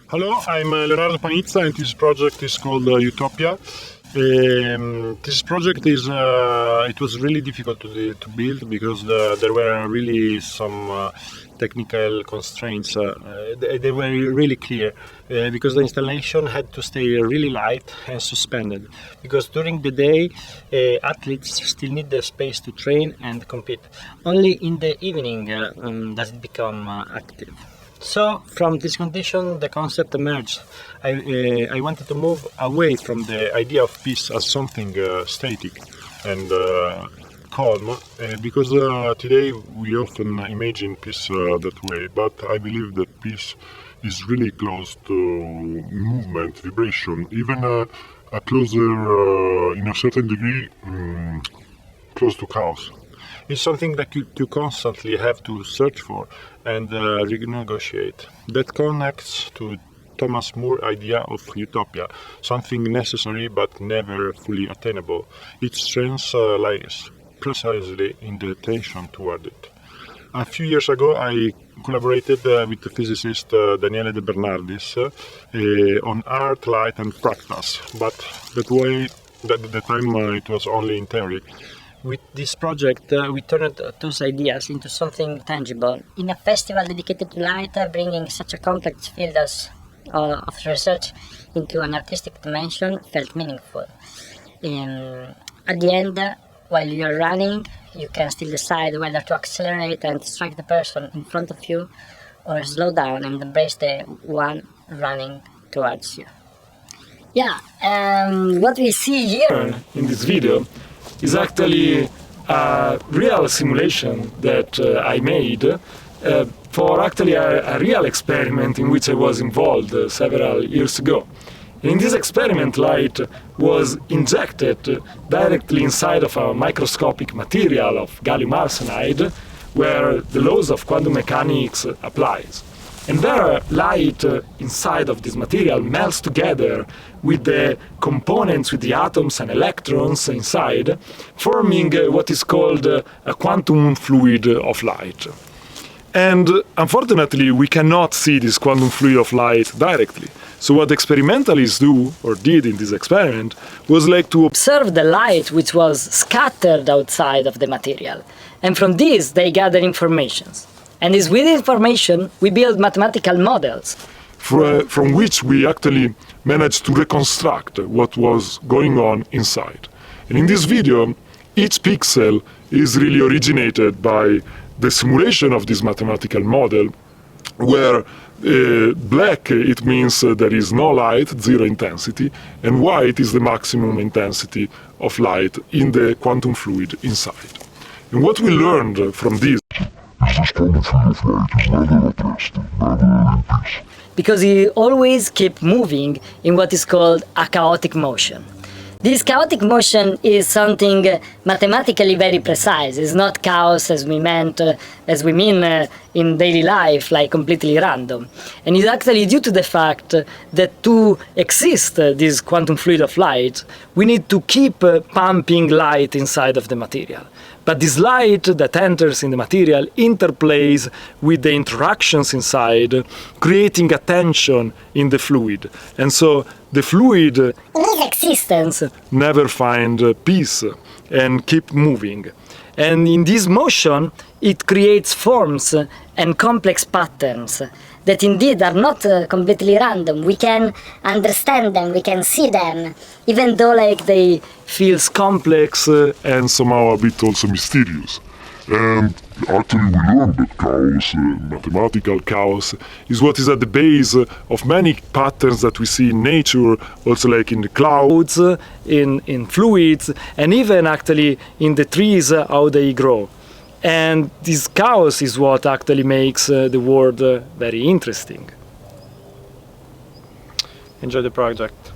Hello, I'm Leonardo Panizza, and this project is called Utopia. This project it was really difficult to build because there were really some technical constraints. They were really clear because the installation had to stay really light and suspended. Because during the day, athletes still need the space to train and compete. Only in the evening does it become active. So, from this condition, the concept emerged. I wanted to move away from the idea of peace as something static and calm, because today we often imagine peace that way, but I believe that peace is really close to movement, vibration, even a closer, in a certain degree, close to chaos. It's something that you constantly have to search for and renegotiate. That connects to Thomas Man's idea of utopia, something necessary but never fully attainable. Its strength lies precisely in the tension toward it. A few years ago, I collaborated with the physicist Daniele De Bernardis on art, light, and practice, but at the time it was only in theory. With this project, we turned those ideas into something tangible. In a festival dedicated to light, bringing such a complex field of research into an artistic dimension felt meaningful. At the end, while you're running, you can still decide whether to accelerate and strike the person in front of you, or slow down and embrace the one running towards you. Yeah, what we see here in this video is actually a real simulation that I made for actually a real experiment in which I was involved several years ago. In this experiment, light was injected directly inside of a microscopic material of gallium arsenide, where the laws of quantum mechanics applies. And there, light inside of this material melts together with the components, with the atoms and electrons inside, forming what is called a quantum fluid of light. And unfortunately, we cannot see this quantum fluid of light directly. So what experimentalists did in this experiment was like to observe the light which was scattered outside of the material. And from this, they gather information. And with this information, we build mathematical models. From which we actually managed to reconstruct what was going on inside. And in this video, each pixel is really originated by the simulation of this mathematical model, where black, it means there is no light, zero intensity, and white is the maximum intensity of light in the quantum fluid inside. And what we learned from this because he always keeps moving in what is called a chaotic motion. This chaotic motion is something mathematically very precise. It's not chaos as we mean in daily life, like completely random. And it's actually due to the fact that to exist this quantum fluid of light, we need to keep pumping light inside of the material. But this light that enters in the material interplays with the interactions inside, creating a tension in the fluid. And so the fluid in its existence never find peace and keep moving. And in this motion, it creates forms and complex patterns that indeed are not completely random. We can understand them, we can see them, even though they feel complex and somehow a bit also mysterious. And actually we learned that chaos, mathematical chaos, is what is at the base of many patterns that we see in nature, also like in the clouds, in fluids, and even actually in the trees, how they grow. And this chaos is what actually makes the world very interesting. Enjoy the project.